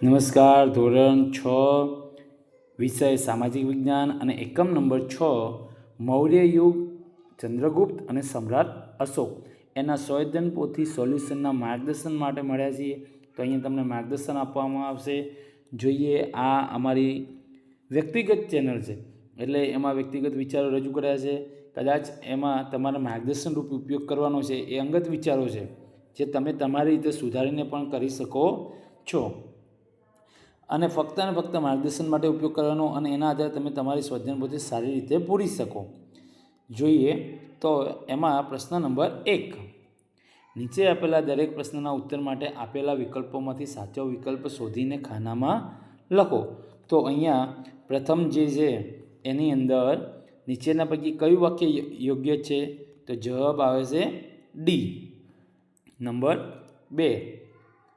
નમસ્કાર. ધોરણ 6 વિષય સામાજિક વિજ્ઞાન અને એકમ નંબર 6 મૌર્ય યુગ, ચંદ્રગુપ્ત અને સમ્રાટ અશોક એના સંવેદન પોથી સોલ્યુશનના માર્ગદર્શન માટે મળ્યા છીએ. તો અહીંયા તમને માર્ગદર્શન આપવામાં આવશે. જોઈએ, આ અમારી વ્યક્તિગત ચેનલ છે એટલે એમાં વ્યક્તિગત વિચારો રજૂ કર્યા છે. કદાચ એમાં તમારા માર્ગદર્શન રૂપે ઉપયોગ કરવાનો છે એ અંગત વિચારો છે જે તમે તમારી રીતે સુધારીને પણ કરી શકો છો અને ફક્ત માર્ગદર્શન માટે ઉપયોગ કરવાનો અને એના આધારે તમે તમારી સ્વાધ્યાયન પોથી સારી રીતે પૂરી શકો. જોઈએ તો એમાં પ્રશ્ન નંબર 1, નીચે આપેલા દરેક પ્રશ્નના ઉત્તર માટે આપેલા વિકલ્પોમાંથી સાચો વિકલ્પ શોધીને ખાનામાં લખો. તો અહીંયા પ્રથમ જે છે એની અંદર નીચેના પૈકી કયું વાક્ય યોગ્ય છે? તો જવાબ આવે છે ડી. નંબર 2,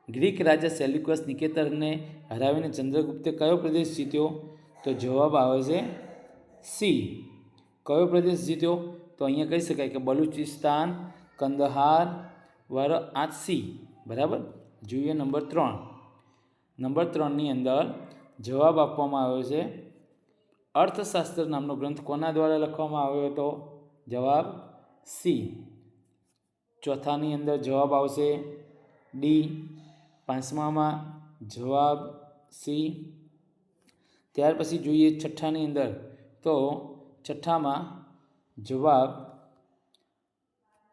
ગ્રીક રાજા સેલ્યુકસ નિકેતરને હરાવીને ચંદ્રગુપ્તે કયો પ્રદેશ જીત્યો? તો જવાબ આવે છે સી. કયો પ્રદેશ જીત્યો? તો અહીંયા કહી શકાય કે બલુચિસ્તાન, કંદહાર, વારાણસી. બરાબર. જોઈએ નંબર 3. નંબર 3ની અંદર જવાબ આપવામાં આવ્યો છે અર્થશાસ્ત્ર નામનો ગ્રંથ કોના દ્વારા લખવામાં આવ્યો હતો? જવાબ સી. ચોથાની અંદર જવાબ આવશે ડી. પાંચમામાં જવાબ સી. ત્યાર પછી જોઈએ છઠ્ઠાની અંદર, તો છઠ્ઠામાં જવાબ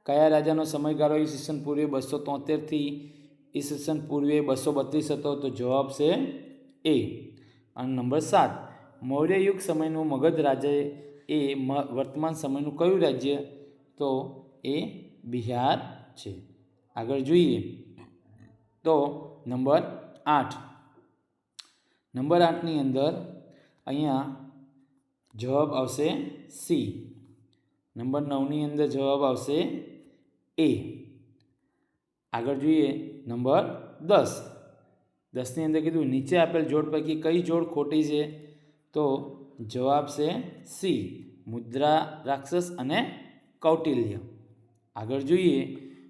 કયા રાજાનો સમયગાળો ઈસવીસન પૂર્વે 273થી ઈસવીસન પૂર્વે 232 હતો? તો જવાબ છે એ. અને નંબર 7, મૌર્ય યુગ સમયનું મગધ રાજ્ય એ વર્તમાન સમયનું કયું રાજ્ય? તો એ બિહાર છે. આગળ જોઈએ તો નંબર 8. નંબર 8ની અંદર અહીંયા જવાબ આવશે સી. નંબર 9ની અંદર જવાબ આવશે એ. આગળ જોઈએ નંબર 10. 10ની અંદર કીધું નીચે આપેલ જોડ પૈકી કઈ જોડ ખોટી છે? તો જવાબ છે સી, મુદ્રા રાક્ષસ અને કૌટિલ્ય. આગળ જોઈએ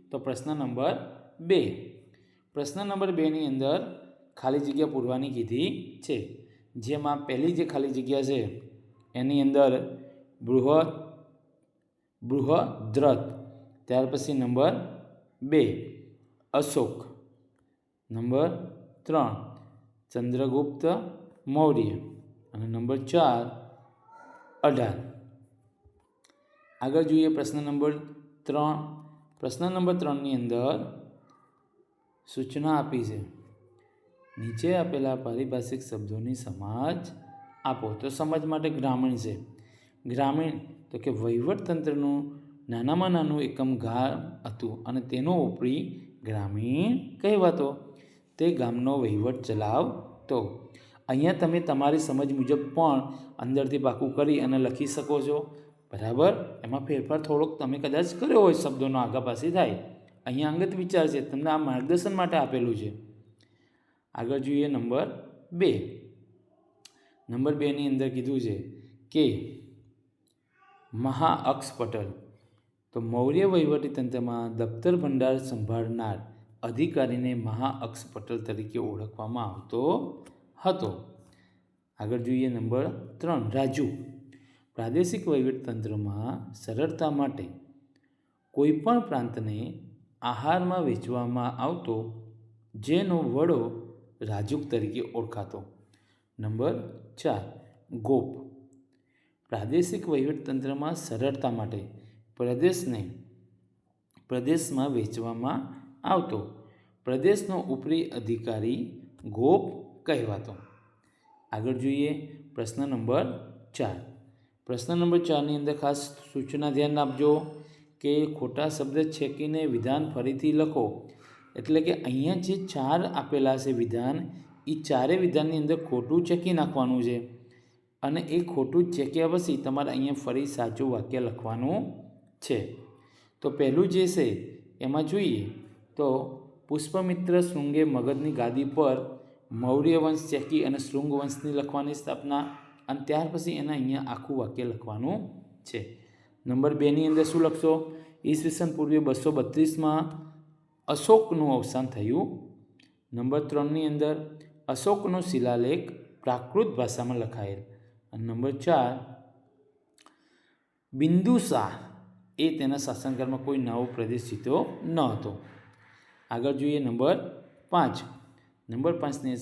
તો પ્રશ્ન નંબર 2. પ્રશ્ન નંબર 2ની અંદર ખાલી જગ્યા પૂરવાની કીધી છે, જેમાં પહેલી જે ખાલી જગ્યા છે એની અંદર બૃહદ્રથ, ત્યાર પછી નંબર 2 અશોક, નંબર 3 ચંદ્રગુપ્ત મૌર્ય અને નંબર 4 18. આગળ જોઈએ પ્રશ્ન નંબર 3. પ્રશ્ન નંબર 3ની અંદર સૂચના આપી છે, નીચે આપેલા પારિભાષિક શબ્દોની સમજ આપો. તો સમજ માટે ગ્રામીણ છે. ગ્રામીણ તો કે વહીવટતંત્રનું નાનામાં નાનું એકમ ગામ હતું અને તેનો ઉપરી ગ્રામીણ કહેવાતો. તે ગામનો વહીવટ ચલાવતો. અહીંયા તમે તમારી સમજ મુજબ પણ અંદરથી પાકું કરી અને લખી શકો છો. બરાબર. એમાં ફેરફાર થોડોક તમે કદાચ કર્યો હોય, શબ્દોનો આગા પાછી થાય. અહીંયા અંગત વિચાર છે, તમને આ માર્ગદર્શન માટે આપેલું છે. આગળ જોઈએ નંબર 2. નંબર 2ની અંદર કીધું છે કે મહાઅક્ષપટલ. તો મૌર્ય વહીવટીતંત્રમાં દફતર ભંડાર સંભાળનાર અધિકારીને મહાઅક્ષપટલ તરીકે ઓળખવામાં આવતો હતો. આગળ જોઈએ નંબર 3 રાજુ. પ્રાદેશિક વહીવટતંત્રમાં સરળતા માટે કોઈપણ પ્રાંતને આહારમાં વેચવામાં આવતો જેનો વડો રાજુક તરીકે ઓળખાતો. નંબર 4 ગોપ. પ્રાદેશિક વહીવટતંત્રમાં સરળતા માટે પ્રદેશમાં વેચવામાં આવતો પ્રદેશનો ઉપરી અધિકારી ગોપ કહેવાતો. આગળ જોઈએ પ્રશ્ન નંબર 4. પ્રશ્ન નંબર 4ની અંદર ખાસ સૂચના ધ્યાન આપજો કે ખોટા શબ્દ છેકીને વિધાન ફરીથી લખો. એટલે કે અહીંયા જે 4 આપેલા છે વિધાન, એ ચારે વિધાનની અંદર ખોટું ચેકી નાખવાનું છે અને એ ખોટું ચેક્યા પછી તમારે અહીંયા ફરી સાચું વાક્ય લખવાનું છે. તો પહેલું જે છે એમાં જોઈએ તો પુષ્પમિત્ર શૃંગે મગધની ગાદી પર મૌર્ય વંશ ચેકી અને શૃંગ વંશની લખવાની સ્થાપના, અને ત્યાર પછી એના અહીંયા આખું વાક્ય લખવાનું છે. નંબર 2ની અંદર શું લખશો? ઈસવીસન પૂર્વે 232માં અશોકનું અવસાન થયું. નંબર 3ની અંદર અશોકનો શિલાલેખ પ્રાકૃત ભાષામાં લખાયેલ. અને નંબર 4, બિંદુસાર એ તેના શાસનકાળમાં કોઈ નવો પ્રદેશ જીત્યો ન હતો. આગળ જોઈએ નંબર 5. નંબર 5ની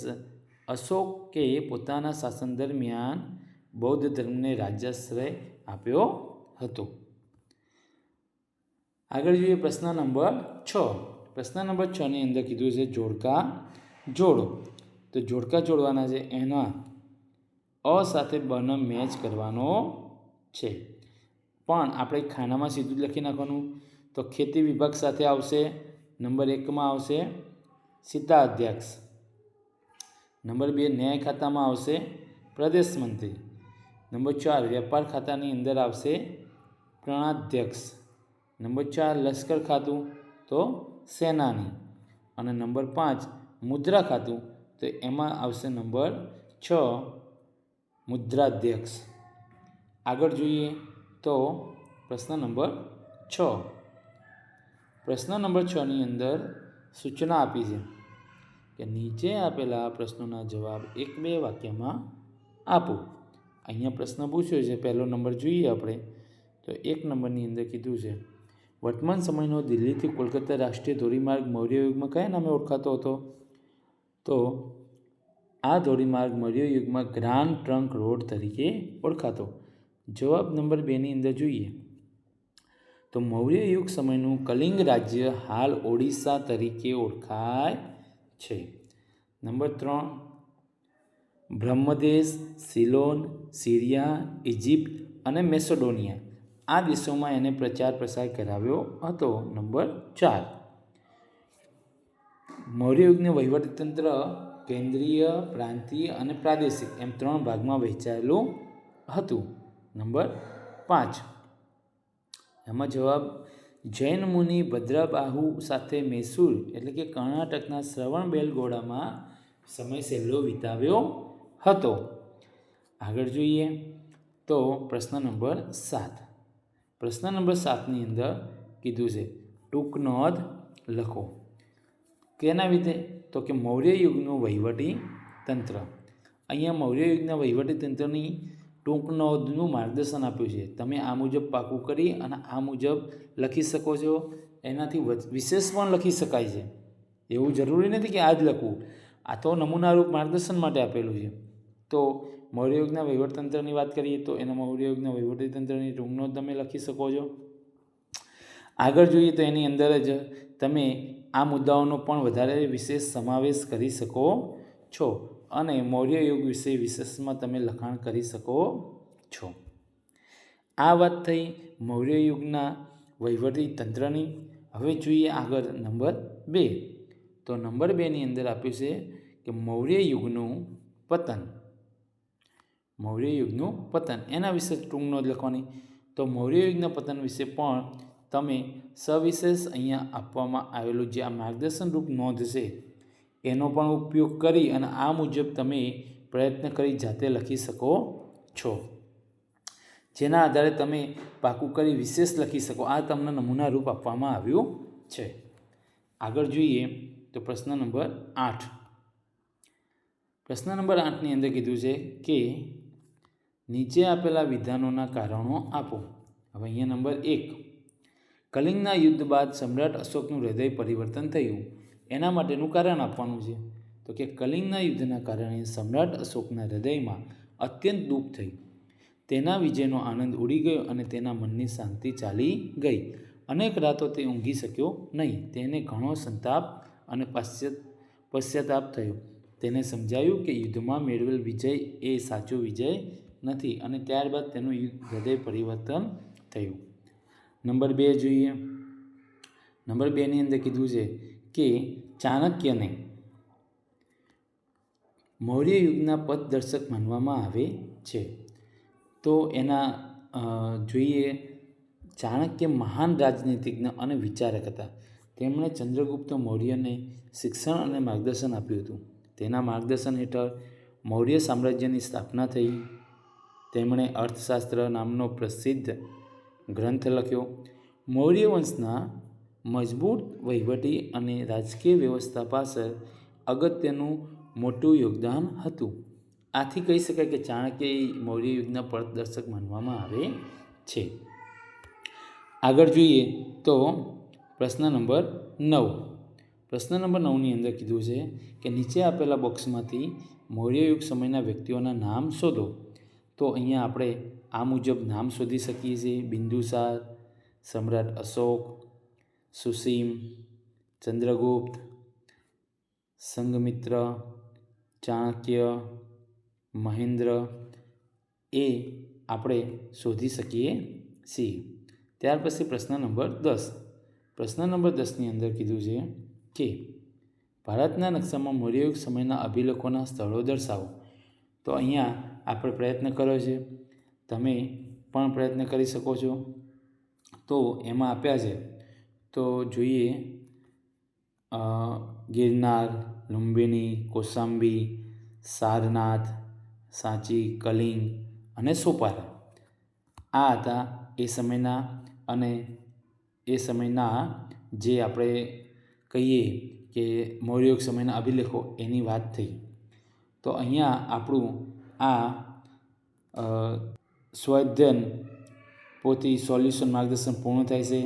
અશોકે પોતાના શાસન દરમિયાન બૌદ્ધ ધર્મને રાજ્યાશ્રય આપ્યો હતો. આગળ જોઈએ પ્રશ્ન નંબર 6. પ્રશ્ન નંબર 6ની અંદર કીધું છે જોડકા જોડો. તો જોડકા જોડવાના છે, એના અ સાથે બનો મેચ કરવાનો છે. પણ આપણે ખાનામાં સીધું જ લખી નાખવાનું. તો ખેતી વિભાગ સાથે આવશે. નંબર 1માં આવશે સીતા અધ્યક્ષ. નંબર 2 ન્યાય ખાતામાં આવશે પ્રદેશ મંત્રી. નંબર 4 વેપાર ખાતાની અંદર આવશે પ્રણાધ્યક્ષ. નંબર 4 લશ્કર ખાતું તો સેનાની. અને નંબર 5 મુદ્રા ખાતું, તો એમાં આવશે નંબર 6 મુદ્રાધ્યક્ષ. આગળ જોઈએ તો પ્રશ્ન નંબર 6. પ્રશ્ન નંબર 6ની અંદર સૂચના આપી છે કે નીચે આપેલા પ્રશ્નોના જવાબ 1-2 વાક્યમાં આપો. અહીંયા પ્રશ્ન પૂછ્યો છે, પહેલો નંબર જોઈએ આપણે. તો 1 નંબરની અંદર કીધું છે વર્તમાન સમયનો દિલ્હીથી કોલકાતા રાષ્ટ્રીય ધોરીમાર્ગ મૌર્ય યુગમાં કયા નામે ઓળખાતો હતો? તો આ ધોરીમાર્ગ મૌર્ય યુગમાં ગ્રાન્ડ ટ્રંક રોડ તરીકે ઓળખાતો. જવાબ નંબર 2ની અંદર જોઈએ તો મૌર્ય યુગ સમયનું કલિંગ રાજ્ય હાલ ઓડિશા તરીકે ઓળખાય છે. Number 3 Brahmadesh, Ceylon, Syria, Egypt અને મેસેડોનિયા આ દેશોમાં એને પ્રચાર પ્રસાર કરાવ્યો હતો. નંબર 4 મૌર્ય યુગનું વહીવટીતંત્ર કેન્દ્રીય, પ્રાંતીય અને પ્રાદેશિક એમ 3 ભાગમાં વહેંચાયેલું હતું. નંબર 5 એમાં જવાબ જૈન મુનિ ભદ્રબાહુ સાથે મૈસૂર એટલે કે કર્ણાટકના શ્રવણબેલગોળામાં સમય સહેલો વિતાવ્યો હતો. આગળ જોઈએ તો પ્રશ્ન નંબર 7. પ્રશ્ન નંબર 7ની અંદર કીધું છે ટૂંક નોંધ લખો. કેના વિશે? તો કે મૌર્ય યુગનું વહીવટી તંત્ર. અહીંયા મૌર્ય યુગના વહીવટી તંત્રની ટૂંક નોંધનું માર્ગદર્શન આપ્યું છે. તમે આ મુજબ પાકું કરી અને આ મુજબ લખી શકો છો. એનાથી વિશેષ પણ લખી શકાય છે. એવું જરૂરી નથી કે આ જ લખવું. આ તો નમૂનારૂપ માર્ગદર્શન માટે આપેલું છે. તો મૌર્ય યુગના વહીવટતંત્રની વાત કરીએ તો એના મૌર્ય યુગના વહીવટીતંત્રની ટૂંક નોંધ તમે લખી શકો છો. આગળ જોઈએ તો એની અંદર જ તમે આ મુદ્દાઓનો પણ વધારે વિશેષ સમાવેશ કરી શકો છો અને મૌર્ય યુગ વિશે વિશેષમાં તમે લખાણ કરી શકો છો. આ વાત થઈ મૌર્ય યુગના વહીવટી તંત્રની. હવે જોઈએ આગળ નંબર 2. તો નંબર 2ની અંદર આપ્યું છે કે મૌર્ય યુગનું પતન. મૌર્ય યુગનું પતન એના વિશે ટૂંક નોંધ લખવાની. તો મૌર્ય યુગના પતન વિશે પણ તમે સવિશેષ અહીંયા આપવામાં આવેલું જે આ માર્ગદર્શનરૂપ નોંધ છે એનો પણ ઉપયોગ કરી અને આ મુજબ તમે પ્રયત્ન કરી જાતે લખી શકો છો. જેના આધારે તમે પાકું કરી વિશેષ લખી શકો. આ તમને નમૂના રૂપ આપવામાં આવ્યું છે. આગળ જોઈએ તો પ્રશ્ન નંબર 8. પ્રશ્ન નંબર 8ની અંદર કીધું છે કે નીચે આપેલા વિધાનોના કારણો આપો. હવે અહીંયા નંબર 1 કલિંગના યુદ્ધ બાદ સમ્રાટ અશોકનું હૃદય પરિવર્તન થયું. એના માટેનું કારણ આપવાનું છે. તો કે કલિંગના યુદ્ધના કારણે સમ્રાટ અશોકના હૃદયમાં અત્યંત દુઃખ થયું. તેના વિજયનો આનંદ ઉડી ગયો અને તેના મનની શાંતિ ચાલી ગઈ. અનેક રાતો તે ઊંઘી શક્યો નહીં. તેને ઘણો સંતાપ અને પશ્ચાતાપ થયો. તેને સમજાયું કે યુદ્ધમાં મેળવેલ વિજય એ સાચો વિજય નથી અને ત્યારબાદ તેનું હૃદય પરિવર્તન થયું. નંબર 2 જોઈએ. નંબર 2ની અંદર કીધું છે કે ચાણક્યને મૌર્ય યુગના પથદર્શક માનવામાં આવે છે. તો એના જોઈએ ચાણક્ય મહાન રાજનીતિજ્ઞ અને વિચારક હતા. તેમણે ચંદ્રગુપ્ત મૌર્યને શિક્ષણ અને માર્ગદર્શન આપ્યું હતું. તેના માર્ગદર્શન હેઠળ મૌર્ય સામ્રાજ્યની સ્થાપના થઈ. તેમણે અર્થશાસ્ત્ર નામનો પ્રસિદ્ધ ગ્રંથ લખ્યો. મૌર્ય વંશના મજબૂત વહીવટી અને રાજકીય વ્યવસ્થા પાછળ અગત્યનું મોટું યોગદાન હતું. આથી કહી શકાય કે ચાણક્ય એ મૌર્ય યુગના પથદર્શક માનવામાં આવે છે. આગળ જોઈએ તો પ્રશ્ન નંબર 9. પ્રશ્ન નંબર 9ની અંદર કીધું છે કે નીચે આપેલા બોક્સમાંથી મૌર્ય યુગ સમયના વ્યક્તિઓના નામ શોધો. તો અહીંયા આપણે આ મુજબ નામ શોધી શકીએ છીએ. બિંદુસાર, સમ્રાટ અશોક, સુસીમ, ચંદ્રગુપ્ત, સંઘમિત્ર, ચાણક્ય, મહેન્દ્ર એ આપણે શોધી શકીએ છીએ. ત્યાર પછી પ્રશ્ન નંબર 10. પ્રશ્ન નંબર 10ની અંદર કીધું છે કે ભારતના નકશામાં મૌર્ય યુગ સમયના અભિલેખોના સ્થળો દર્શાવો. તો અહીંયા આપણે પ્રયત્ન કર્યો છે, તમે પણ પ્રયત્ન કરી શકો છો. તો એમાં આપ્યા છે તો જોઈએ ગિરનાર, લુંબિની, કૌશાંબી, સારનાથ, સાંચી, કલિંગ અને સોપારા. આ હતા એ સમયના અને એ સમયના જે આપણે કહીએ કે મૌર્ય યુગ સમયના અભિલેખો એની વાત થઈ. તો અહીંયા આપણું આ સ્વાધ્યાયન પોથી સોલ્યુશન માર્ગદર્શન પૂર્ણ થાય છે.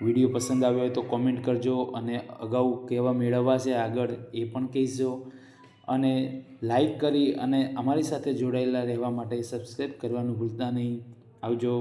વિડીયો પસંદ આવ્યો હોય તો કોમેન્ટ કરજો અને અગાઉ કેવા મેળવવા છે આગળ એ પણ કહેજો. અને લાઈક કરી અને અમારી સાથે જોડાયેલા રહેવા માટે સબસ્ક્રાઈબ કરવાનું ભૂલતા નહીં. આવજો.